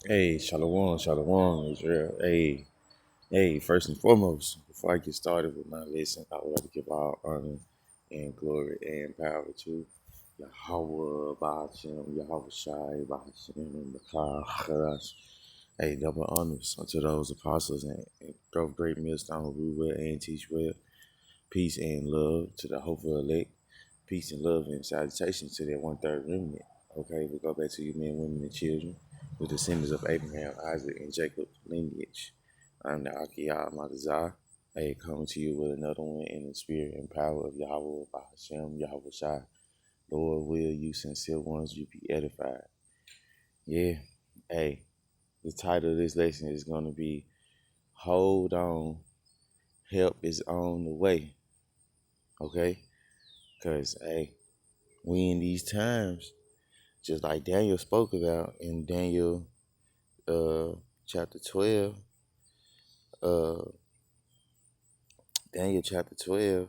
Hey, Shalom, Shalom, Israel. Hey, first and foremost, before I get started with my lesson, I would like to give all honor and glory and power to Yahweh, Ba'ashem, Yahweh Shai, Ba'ashem, and Bakar, Harash. Hey, double honors unto those apostles and throw great millstone, rule well and teach well. Peace and love to the hopeful elect. Peace and love and salutations to that one-third remnant. Okay, we go back to you men, women, and children, the descendants of Abraham, Isaac, and Jacob's lineage. I'm the Akiyah Magazah. Hey, coming to you with another one in the spirit and power of Yahweh, Hashem, Yahweh Shai. Lord, will you sincere ones, you be edified. Yeah, hey, the title of this lesson is going to be Hold On, Help is on the Way. Okay? Because, hey, we in these times, just like Daniel spoke about in Daniel chapter 12, uh, Daniel chapter 12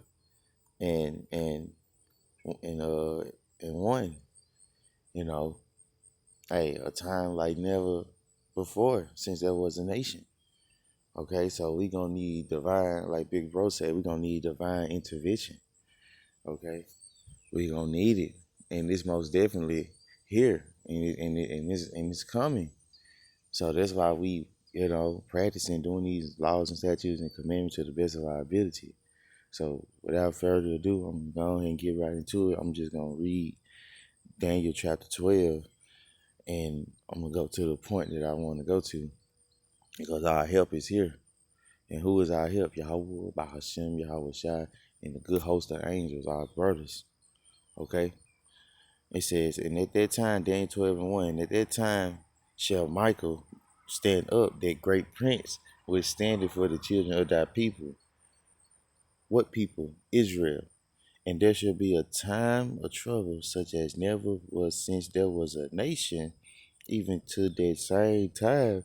and and and uh and 1, you know, hey, a time like never before since there was a nation. Okay, so we gonna need divine, like Big Bro said, we gonna need divine intervention. Okay, we gonna need it, and it's most definitely here, and it's coming. So that's why we, practicing doing these laws and statutes and commandments to the best of our ability. So without further ado, I'm going to go ahead and get right into it. I'm just going to read Daniel chapter 12, and I'm going to go to the point that I want to go to because our help is here. And who is our help? Yahweh, by Hashem, Yahweh Shai, and the good host of angels, our brothers. Okay? It says, and at that time, Daniel 12 and 1, and at that time shall Michael stand up, that great prince, which standeth for the children of thy people. What people? Israel. And there shall be a time of trouble such as never was since there was a nation, even to that same time.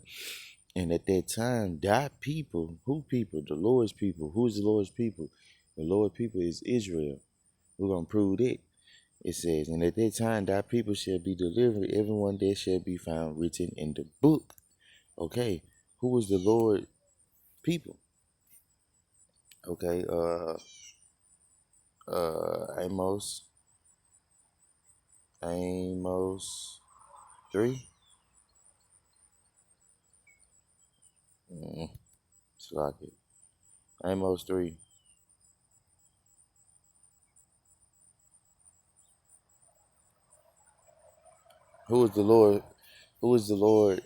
And at that time, thy people, who people? The Lord's people. Who's the Lord's people? The Lord's people is Israel. We're going to prove that. It says, and at that time thy people shall be delivered, everyone that shall be found written in the book. Okay, who was the Lord people? Okay, Amos, Amos 3. It's like it. Amos 3. Who is the Lord? Who is the Lord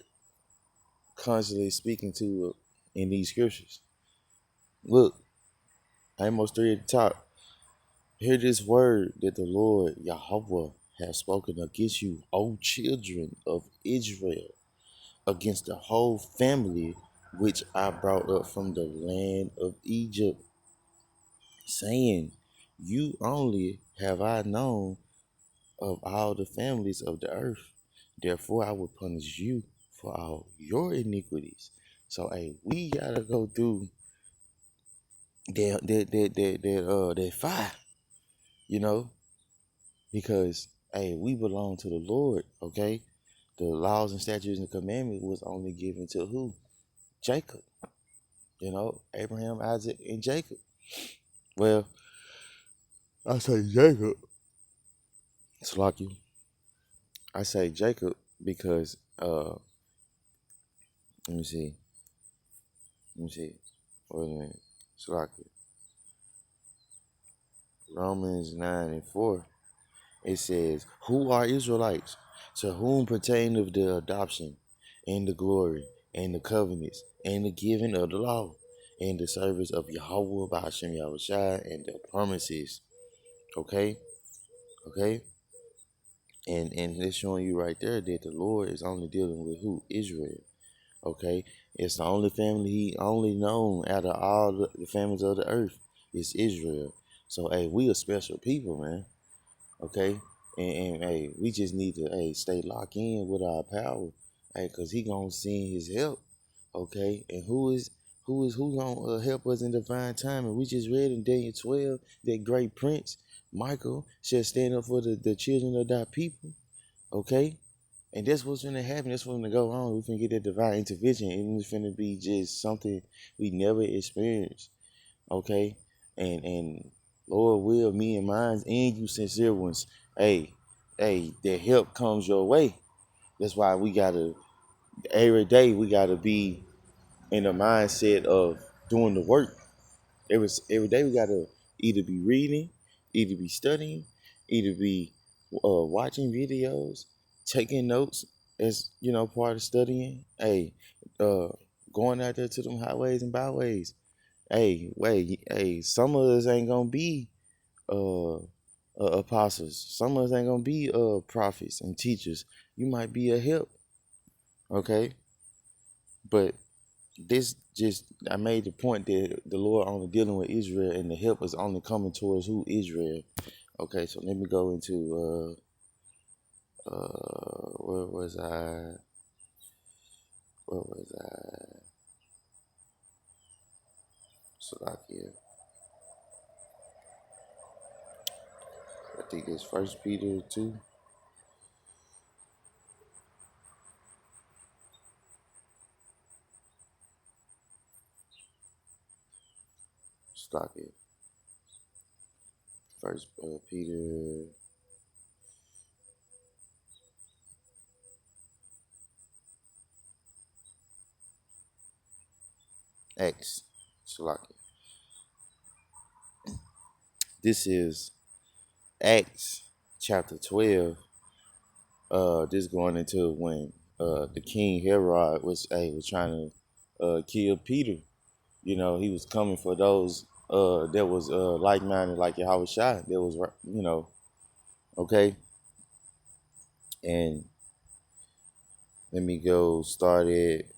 constantly speaking to in these scriptures? Look, Amos 3 at the top. Hear this word that the Lord Yahweh has spoken against you, O children of Israel, against the whole family which I brought up from the land of Egypt, saying, you only have I known of all the families of the earth. Therefore I will punish you for all your iniquities. So hey, we gotta go through that fire, you know, because hey, we belong to the Lord, okay? The laws and statutes and commandments was only given to who? Jacob. Abraham, Isaac, and Jacob. Well, I say Jacob. Slacky. I say Jacob because let me see. Let me see. Wait a minute. Slacky. Romans 9 and 4. It says, who are Israelites? To whom pertain of the adoption and the glory and the covenants and the giving of the law and the service of Yahweh by Hashem Yahweh Shai and the promises. Okay? Okay? And it's showing you right there that the Lord is only dealing with who? Israel. Okay? It's the only family he only known out of all the families of the earth is Israel. So hey, we a special people, man. Okay? And hey, we just need to stay locked in with our power. Hey, cause he gonna send his help. Okay? And who gonna help us in divine time? And we just read in Daniel 12 that great prince Michael shall stand up for the children of thy people. Okay? And that's what's gonna happen. That's what's gonna go on. We're gonna get that divine intervention. And it's gonna be just something we never experienced. Okay? And Lord will, me and mine, and you sincere ones, hey, the help comes your way. That's why we gotta every day we gotta be in the mindset of doing the work. Every day we gotta either be reading, either be studying, either be watching videos, taking notes as part of studying. Hey, uh, going out there to them highways and byways. Hey, wait, hey, some of us ain't gonna be uh, apostles. Some of us ain't gonna be prophets and teachers. You might be a help, okay? But this just I made the point that the Lord only dealing with Israel and the help is only coming towards who Israel. Okay, so let me go into where was I? Where was I? Slovakia. I think it's First Peter 2. Slovakia. First Peter X. Slovakia. This is Acts chapter 12. This going into when the King Herod was trying to kill Peter. He was coming for those that was like minded like Yahweh Shai. That was okay. And let me go start it.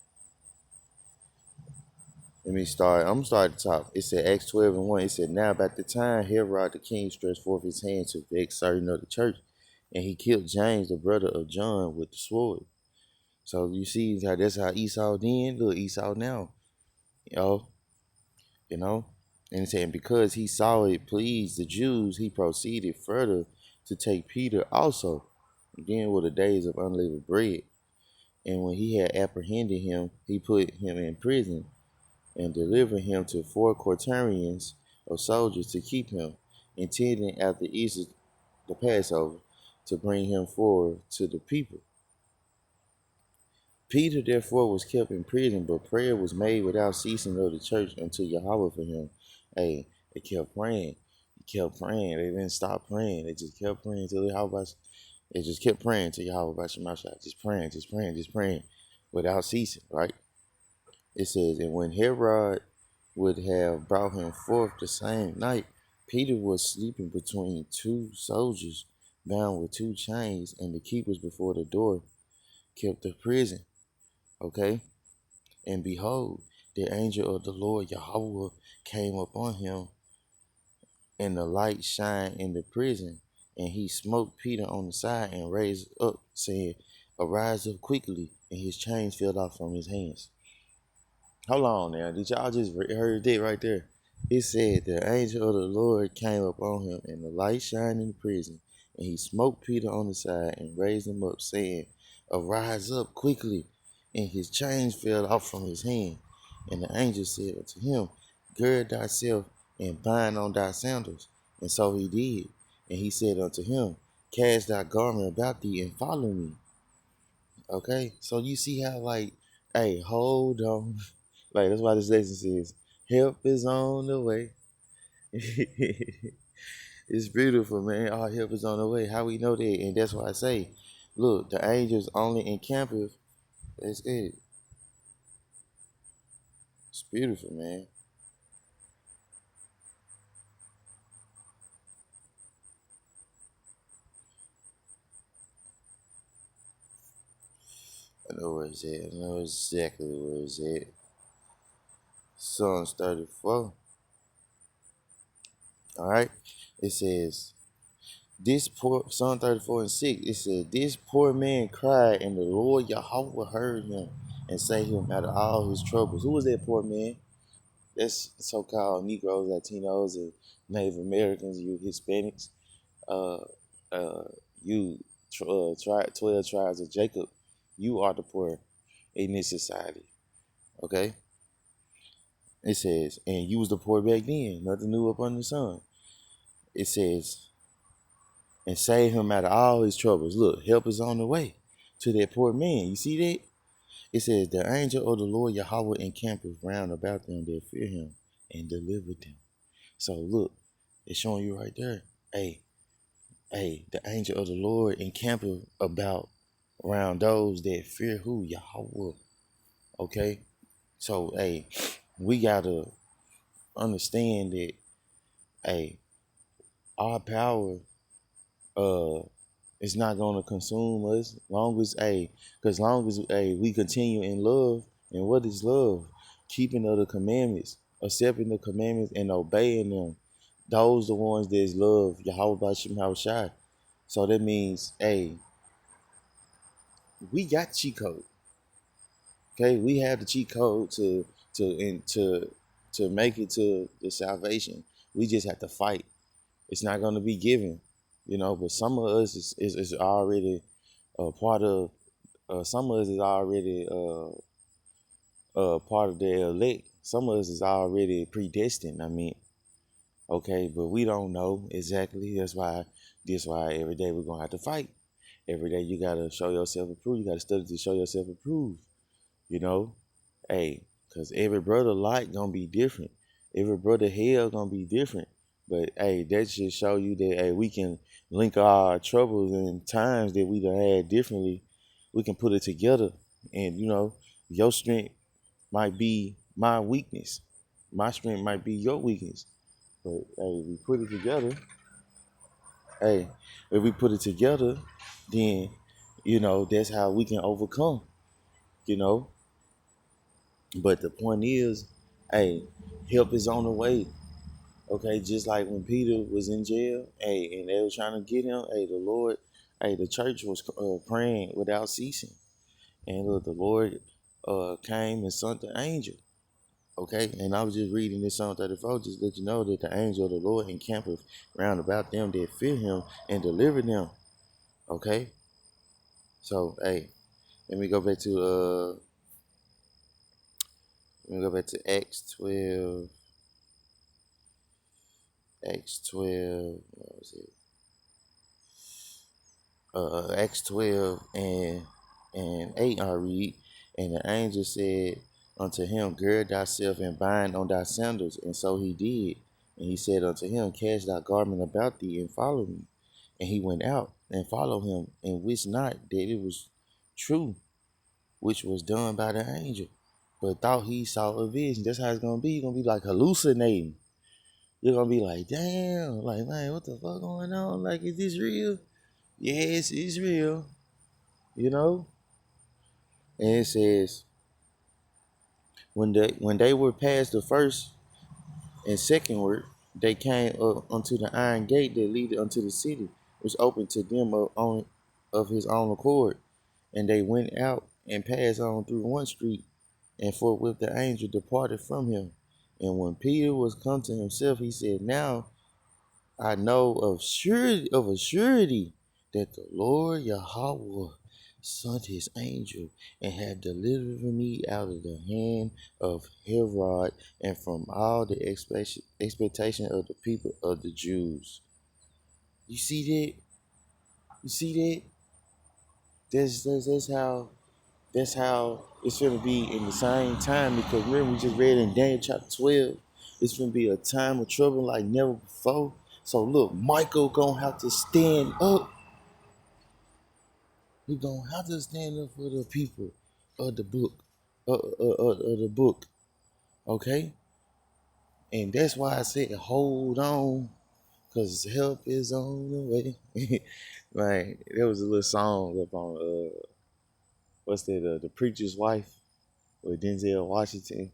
Let me start. I'm gonna start at the top. It said Acts 12:1. It said, now about the time Herod the king stretched forth his hand to vex certain of the church, and he killed James, the brother of John, with the sword. So you see how that's how Esau then look Esau now. You know, you know. And it's saying because he saw it pleased the Jews, he proceeded further to take Peter also. Again with the days of unleavened bread. And when he had apprehended him, he put him in prison and delivered him to 4 quaternions of soldiers to keep him, intending after Easter the Passover to bring him forward to the people. Peter therefore was kept in prison, but prayer was made without ceasing of the church unto Yahweh for him. Hey, they kept praying. They kept praying. They didn't stop praying. They just kept praying till Yahweh. They just kept praying to Yahweh by Shemashah. Just praying, just praying, just praying without ceasing, right? It says, and when Herod would have brought him forth the same night, Peter was sleeping between 2 soldiers, bound with 2 chains, and the keepers before the door kept the prison. Okay? And behold, the angel of the Lord Yahweh came upon him, and the light shined in the prison, and he smote Peter on the side and raised up, saying, arise up quickly, and his chains fell off from his hands. Hold on now. Did y'all just heard that right there? It said the angel of the Lord came upon him, and the light shined in the prison, and he smote Peter on the side and raised him up, saying, arise up quickly. And his chains fell off from his hand. And the angel said unto him, gird thyself and bind on thy sandals. And so he did. And he said unto him, cast thy garment about thee and follow me. Okay? So you see how, like, hey, hold on. Like, that's why this lesson says, help is on the way. It's beautiful, man. Our help is on the way. How we know that? And that's why I say, look, the angels only encampeth. That's it. It's beautiful, man. I know where it's at. I know exactly where it's at. Psalms 34. All right. It says, this poor, Psalm 34:6, it said, this poor man cried, and the Lord Yahweh heard him and saved him out of all his troubles. Who was that poor man? That's so-called Negroes, Latinos, and Native Americans, you Hispanics, uh, you 12 tribes of Jacob, you are the poor in this society. Okay? It says, and you was the poor back then, nothing new up under the sun. It says, and save him out of all his troubles. Look, help is on the way to that poor man. You see that? It says, the angel of the Lord Yahweh encampeth round about them that fear him and deliver them. So look, it's showing you right there. Hey, the angel of the Lord encampeth about around those that fear who? Yahweh. Okay? So, hey, we gotta understand that, hey, our power is not gonna consume us long as we continue in love. And what is love? Keeping of the commandments, accepting the commandments and obeying them. Those the ones that's love Yahweh Bashim Hawashai. So that means, hey, we got cheat code. Okay, we have the cheat code to make it to the salvation. We just have to fight. It's not going to be given, But some of us is already part of. Some of us is already part of the elect. Some of us is already predestined. I mean, okay, but we don't know exactly. That's why every day we're gonna have to fight. Every day you gotta show yourself approved. You gotta study to show yourself approved. You know, hey, cause every brother light gonna be different. Every brother hell gonna be different. But hey, that should show you that hey, we can link our troubles and times that we done had differently. We can put it together, and your strength might be my weakness. My strength might be your weakness. But hey, we put it together. Hey, if we put it together, then that's how we can overcome. You know, but the point is, hey, help is on the way. Okay, just like when Peter was in jail, hey, and they were trying to get him, hey, the church was praying without ceasing, and look, the Lord came and sent the angel. Okay, and I was just reading this Psalm 34, just let you know that the angel of the Lord encampeth round about them that fear him and deliver them. Okay, so hey, let me go back to Acts 12. Acts 12, what was it? Acts 12 and 8 I read, and the angel said unto him, gird thyself and bind on thy sandals. And so he did. And he said unto him, cast thy garment about thee and follow me. And he went out and followed him, and wist not that it was true, which was done by the angel, but thought he saw a vision. That's how it's gonna be. You're gonna be like hallucinating. You're gonna be like, damn, like, man, what the fuck going on? Like, is this real? Yes, it's real. And it says, when they were past the first and second word, they came up unto the iron gate that leaded unto the city, which opened to them of his own accord. And they went out and passed on through one street, and forthwith the angel departed from him. And when Peter was come to himself, he said, now I know of a surety that the Lord Yahweh sent his angel and have delivered me out of the hand of Herod and from all the expectation of the people of the Jews. You see that? You see that? That's how it's gonna be in the same time, because remember we just read in Daniel chapter 12, it's gonna be a time of trouble like never before. So look, Michael gonna have to stand up. He gonna have to stand up for the people of the book, of the book. Okay, and that's why I said hold on, cause help is on the way. Like there was a little song up on what's that? The preacher's wife with Denzel Washington.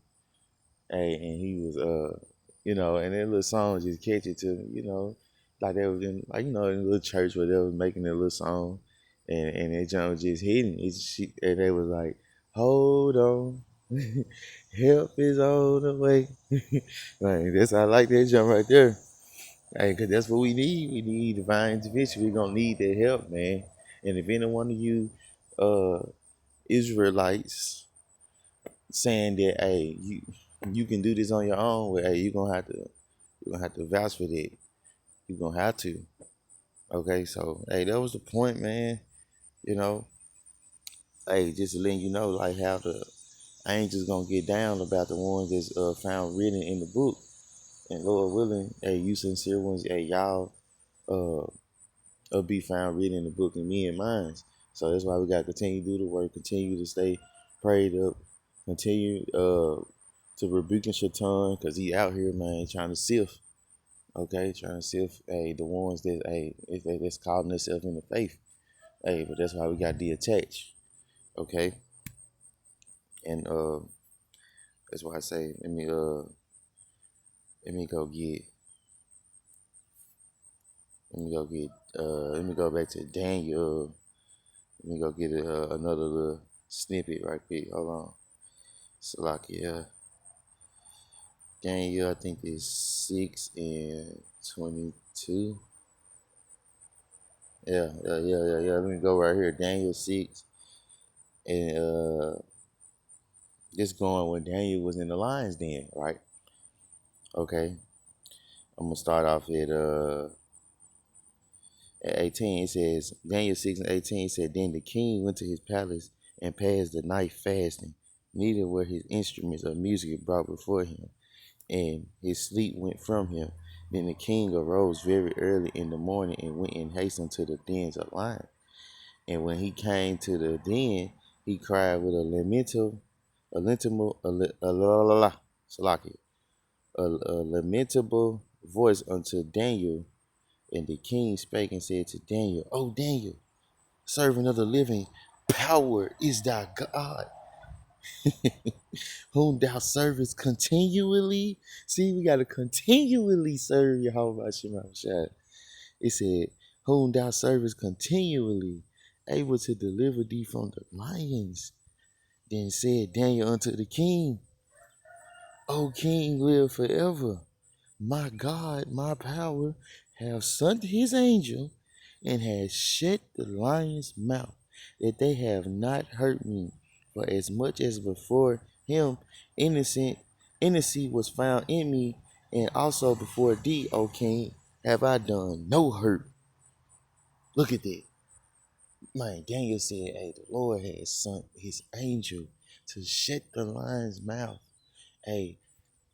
Hey, and he was and that little song just catch it to me, like they was in like in a little church where they was making that little song, and that jump was just hitting. And they was like, hold on, help is on the way. Like I like that jump right there. Hey, cause that's what we need. We need divine intervention. We gonna need that help, man. And if any one of you uh Israelites saying that, hey, you can do this on your own, well, hey, you're gonna have to vouch for that. You're gonna have to. Okay, so hey, that was the point, man. You know, hey, just to let you know, like how I ain't just gonna get down about the ones that's found written in the book. And Lord willing, hey, you sincere ones, hey, y'all uh be found written in the book and me and mine. So that's why we gotta continue to do the work, continue to stay prayed up, continue to rebuke Shaitan, cause he out here, man, trying to sift. Okay, trying to sift, hey, the ones that, hey, that's calling themselves in the faith. Hey, but that's why we got detached. Okay, and that's why I say, let me go get, let me go back to Daniel. Let me go get another little snippet right quick. Hold on. Salakia. Daniel, I think is 6:22. Yeah. Let me go right here. Daniel 6. And just going when Daniel was in the lion's den, right? Okay. I'm gonna start off at 18. It says Daniel 6:18 said, then the king went to his palace and passed the night fasting. Neither were his instruments of music brought before him, and his sleep went from him. Then the king arose very early in the morning and went in haste to the dens of lions. And when he came to the den, he cried with a lamentable voice unto Daniel. And the king spake and said to Daniel, O Daniel, servant of the living power is thy God, whom thou servest continually. See, we got to continually serve Yahweh Shema Shai. It said, whom thou servest continually, able to deliver thee from the lions. Then said Daniel unto the king, O king, live forever. My God, my power, have sent his angel and has shut the lion's mouth, that they have not hurt me. For as much as before him innocency was found in me, and also before thee, O king, have I done no hurt. Look at that. Man, Daniel said, hey, the Lord has sent his angel to shut the lion's mouth. Hey,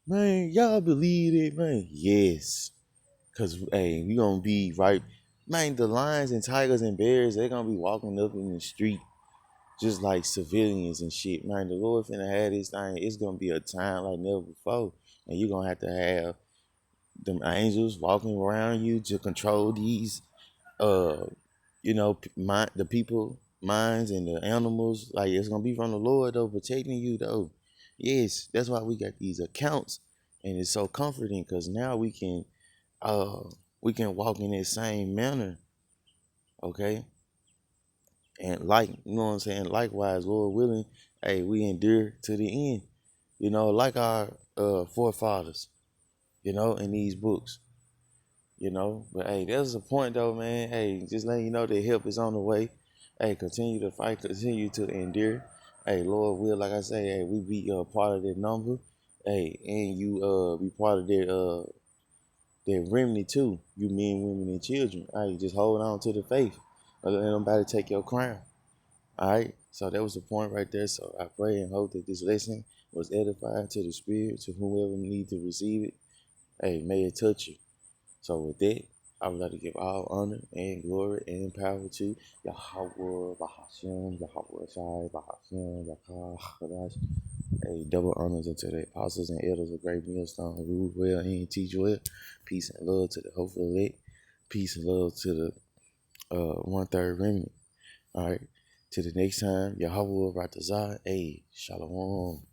man, y'all believe it, man? Yes. Cause hey, we gonna be right. Man, the lions and tigers and bears, they're gonna be walking up in the street just like civilians and shit. Man, the Lord finna have this thing. It's gonna be a time like never before. And you're gonna have to have them angels walking around you to control these uh the people minds and the animals. Like, it's gonna be from the Lord though, protecting you though. Yes, that's why we got these accounts, and it's so comforting because now uh we can walk in that same manner. Okay, and like, you know what I'm saying, likewise, Lord willing, hey, we endure to the end, like our forefathers, in these books. But hey, there's a point though, man. Hey, just letting you know that help is on the way. Hey, continue to fight, continue to endure. Hey, Lord will, like I say, hey, we be part of that number. Hey, and you be part of that remnant too. You men, women, and children. Hey, just hold on to the faith. Don't let nobody take your crown. All right. So that was the point right there. So I pray and hope that this lesson was edifying to the spirit, to whoever need to receive it. Hey, may it touch you. So with that, I would like to give all honor and glory and power to Yahweh, Bahashem, Yahweh Shai, Bahashem, Yahweh. Hey, double honors unto the apostles and elders of Great Millstone who rule well and teach well. Peace and love to the hopeful elect. Peace and love to the 1/3 remnant. All right. Till the next time, Yahweh Ratazah. Hey, Shalom.